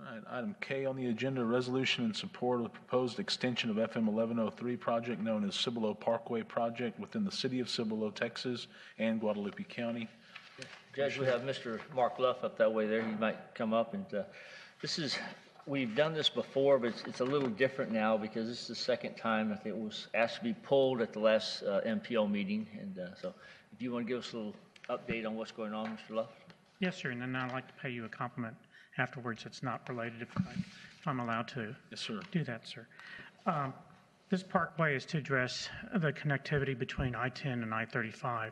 All right, item K on the agenda, resolution in support of the proposed extension of FM 1103 project known as Cibolo Parkway Project within the city of Cibolo, Texas, and Guadalupe County. Judge, we have Mr. Mark Luff up that way there. He might come up. And this is, we've done this before, but it's a little different now because this is the second time I think it was asked to be pulled at the last MPO meeting. And so if you want to give us a little update on what's going on, Mr. Luff. Yes, sir, and then I'd like to pay you a compliment afterwards. It's not related if I'm allowed to Yes, sir. do that, sir. This parkway is to address the connectivity between I-10 and I-35.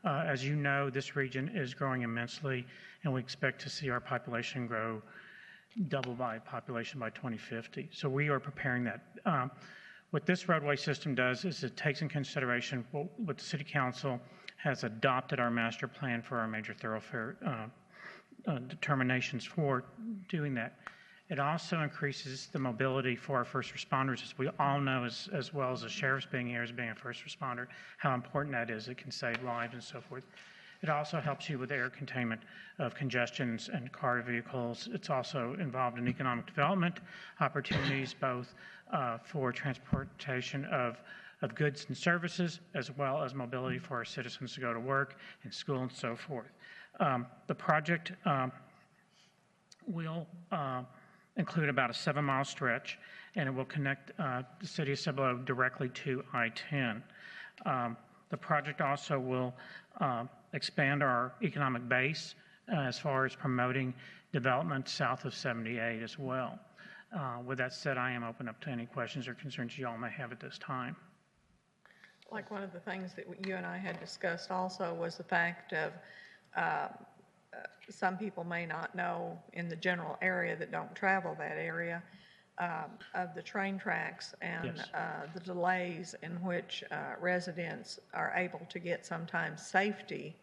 As you know, this region is growing immensely, and we expect to see our population grow double by population by 2050. So we are preparing that. What this roadway system does is it takes in consideration what the City Council has adopted our master plan for our major thoroughfare determinations for doing that. It also increases the mobility for our first responders. As we all know, as well as the sheriffs being here as being a first responder, how important that is. It can save lives and so forth. It also helps you with air containment of congestions and car vehicles. It's also involved in economic development opportunities, both for transportation of goods and services, as well as mobility for our citizens to go to work and school and so forth. The project will include about a 7-mile stretch, and it will connect the city of Cibolo directly to I-10. The project also will expand our economic base as far as promoting development south of 78 as well. With that said, I am open up to any questions or concerns you all may have at this time. Like one of the things that you and I had discussed also was the fact of some people may not know in the general area that don't travel that area of the train tracks and Yes. The delays in which residents are able to get sometimes safety,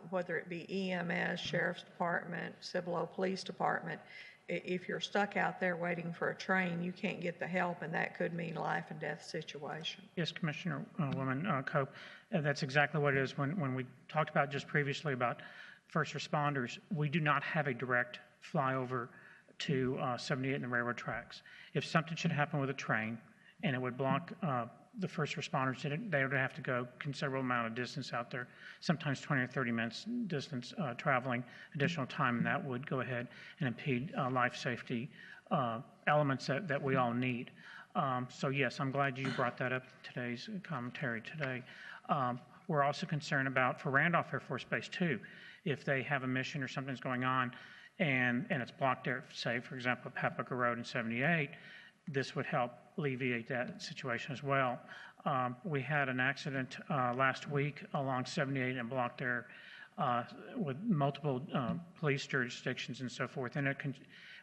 whether it be EMS, Sheriff's Department, Cibolo Police Department. If you're stuck out there waiting for a train, you can't get the help, and that could mean life and death situation. Yes, Commissioner Woman Cope, that's exactly what it is. When we talked about just previously about first responders, we do not have a direct flyover to 78 in the railroad tracks. If something should happen with a train and it would block the first responders, they would have to go considerable amount of distance out there, sometimes 20 or 30 minutes distance traveling additional time, and that would go ahead and impede life safety elements that we all need. So yes, I'm glad you brought that up in today's commentary today. We're also concerned about for Randolph Air Force Base too, if they have a mission or something's going on and it's blocked there, say for example, Papaca Road in 78, this would help alleviate that situation as well. We had an accident last week along 78 and blocked there with multiple police jurisdictions and so forth. And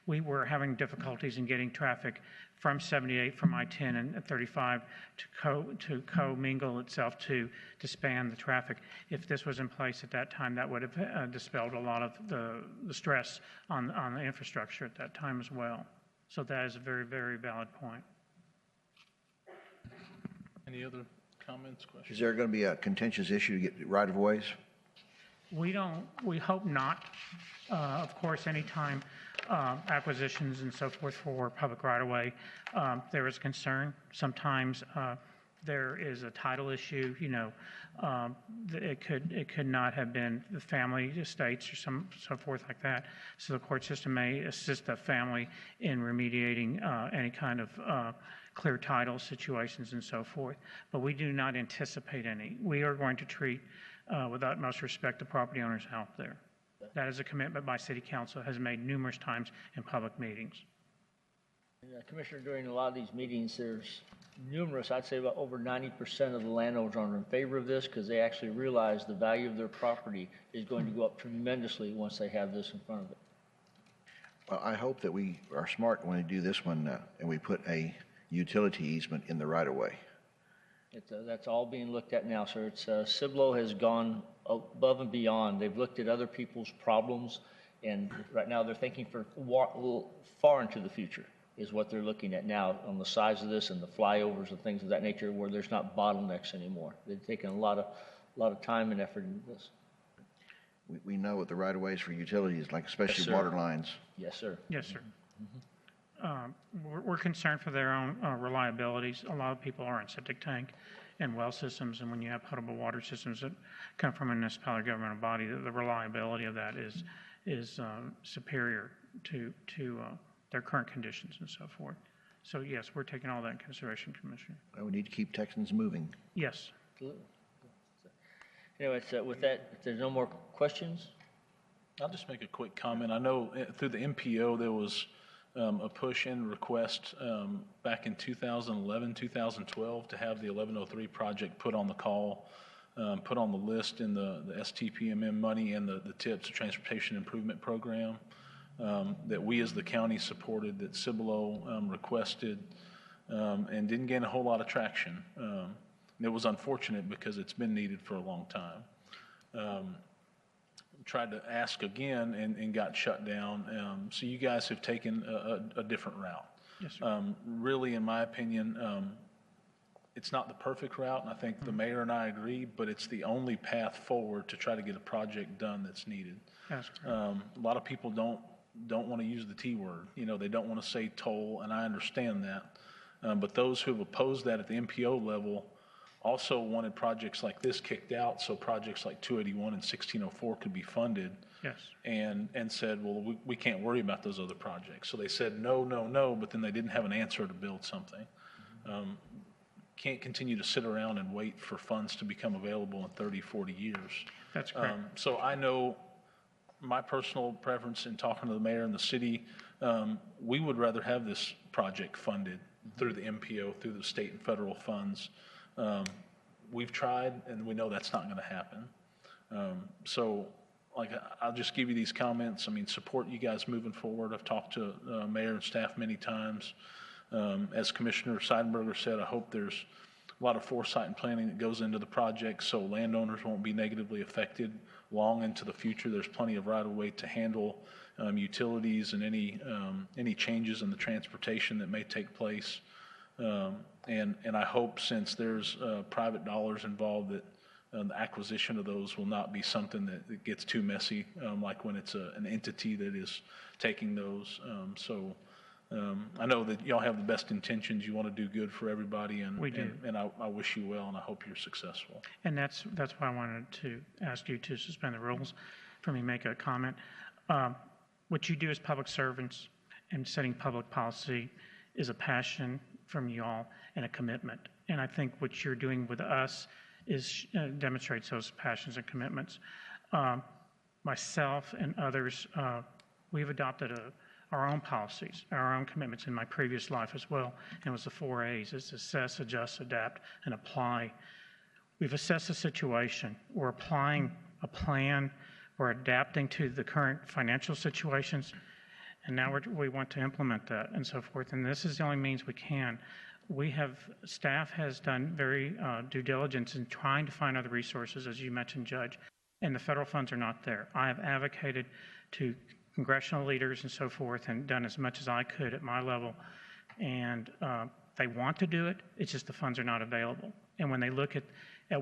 we were having difficulties in getting traffic from 78, from I-10 and 35 to co-mingle itself to span the traffic. If this was in place at that time, that would have dispelled a lot of the stress on the infrastructure at that time as well. So that is a very, very valid point. Any other comments, questions? Is there going to be a contentious issue to get right-of-ways? We hope not. Of course, anytime acquisitions and so forth for public right-of-way, there is concern. Sometimes there is a title issue, you know, it could not have been the family estates or so forth like that. So the court system may assist the family in remediating any kind of clear title situations and so forth. But we do not anticipate any. We are going to treat with utmost respect the property owners out there. That is a commitment by City Council, has made numerous times in public meetings. Commissioner, during a lot of these meetings, there's numerous, I'd say about over 90% of the landowners are in favor of this because they actually realize the value of their property is going to go up tremendously once they have this in front of it. Well, I hope that we are smart when we do this one and we put a utility easement in the right-of-way. That's all being looked at now, sir. Cibolo has gone above and beyond. They've looked at other people's problems, and right now they're thinking far into the future is what they're looking at now on the size of this and the flyovers and things of that nature where there's not bottlenecks anymore. They've taken a lot of time and effort into this. We know what the right-of-ways for utilities, like especially Yes, sir. water lines. Yes, sir. Yes, sir. We're concerned for their own reliabilities. A lot of people are on septic tank and well systems, and when you have potable water systems that come from a municipality governmental body, the reliability of that is superior to their current conditions and so forth. So yes, we're taking all that in consideration, Commissioner. Well, we need to keep Texans moving. Yes. Absolutely. Anyway, so with that, if there's no more questions, I'll just make a quick comment. I know through the MPO, there was a push and request back in 2011, 2012 to have the 1103 project put on the call, put on the list in the STPMM money and the TIPS, the Transportation Improvement Program, that we as the county supported, that Cibolo requested, and didn't gain a whole lot of traction. And it was unfortunate because it's been needed for a long time. Tried to ask again and got shut down. So you guys have taken a different route. Yes, sir. Really, in my opinion, it's not the perfect route, and I think the mayor and I agree, but it's the only path forward to try to get a project done that's needed. That's correct. A lot of people don't want to use the T word. You know, they don't want to say toll, and I understand that. But those who have opposed that at the MPO level also wanted projects like this kicked out, so projects like 281 and 1604 could be funded. Yes. And said, well, we can't worry about those other projects. So they said, no, no, no, but then they didn't have an answer to build something. Can't continue to sit around and wait for funds to become available in 30, 40 years. That's correct. So I know my personal preference in talking to the mayor and the city, we would rather have this project funded through the MPO, through the state and federal funds. We've tried, and we know that's not going to happen. So, like, I'll just give you these comments. I mean, support you guys moving forward. I've talked to mayor and staff many times. As Commissioner Seidenberger said, I hope there's a lot of foresight and planning that goes into the project so landowners won't be negatively affected long into the future. There's plenty of right-of-way to handle utilities and any changes in the transportation that may take place. And I hope, since there's private dollars involved, that the acquisition of those will not be something that gets too messy, like when it's an entity that is taking those. I know that y'all have the best intentions. You want to do good for everybody, and We do. And I wish you well, and I hope you're successful. And that's why I wanted to ask you to suspend the rules for me to make a comment. What you do as public servants and setting public policy is a passion from you all and a commitment. And I think what you're doing with us is demonstrates those passions and commitments. Myself and others, we've adopted our own policies, our own commitments in my previous life as well. And it was the 4 A's. It's assess, adjust, adapt, and apply. We've assessed the situation. We're applying a plan. We're adapting to the current financial situations. And now we want to implement that and so forth. And this is the only means we can. Staff has done very due diligence in trying to find other resources, as you mentioned, Judge, and the federal funds are not there. I have advocated to congressional leaders and so forth and done as much as I could at my level. And they want to do it, it's just the funds are not available. And when they look at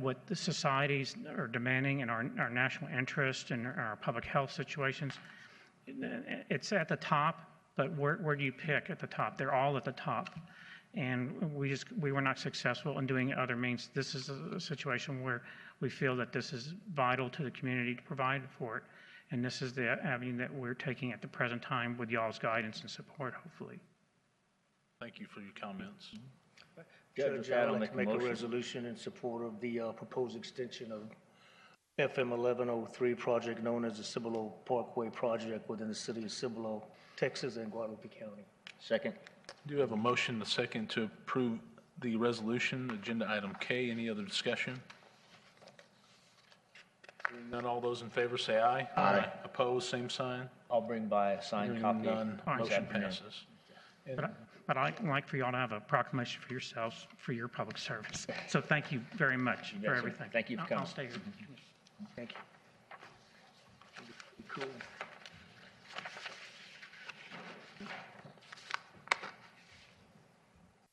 what the societies are demanding and our national interest and our public health situations, it's at the top, but where do you pick at the top? They're all at the top. And we were not successful in doing other means. This is a situation where we feel that this is vital to the community to provide for it. And this is the avenue that we're taking at the present time with y'all's guidance and support, hopefully. Thank you for your comments. Judge, with Judge, that, I'd I'll like make to a make a motion. resolution in support of the proposed extension of FM 1103 project known as the Cibolo Parkway project within the city of Cibolo, Texas, and Guadalupe County. Second. Do you have a motion, a second, to approve the resolution, agenda item K? Any other discussion? Hearing none, all those in favor say aye. Aye. Opposed, same sign. I'll bring by a signed Hearing copy. none, Fine. motion Afternoon. passes. And But I'd like for y'all to have a proclamation for yourselves for your public service. So thank you very much You bet, for sir. everything. Thank you for I'll coming. stay here. Thank you. Cool.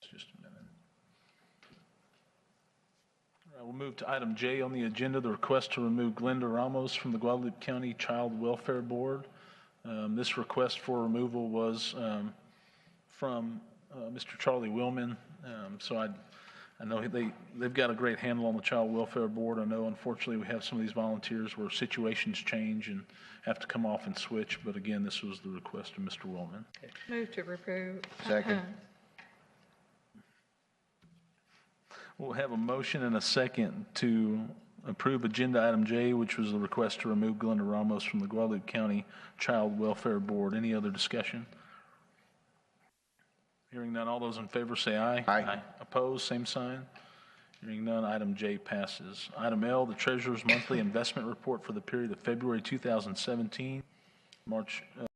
Just a minute. All right, we'll move to item J on the agenda, the request to remove Glenda Ramos from the Guadalupe County Child Welfare Board. This request for removal was from Mr. Charlie Willman. So I know they've got a great handle on the Child Welfare Board. I know unfortunately we have some of these volunteers where situations change and have to come off and switch, but again, this was the request of Mr. Willman. Move to approve. Second. We'll have a motion and a second to approve Agenda Item J, which was the request to remove Glenda Ramos from the Guadalupe County Child Welfare Board. Any other discussion? Hearing none, all those in favor say aye. Aye. Opposed, same sign. Hearing none, item J passes. Item L, the Treasurer's Monthly Investment Report for the period of February 2017, March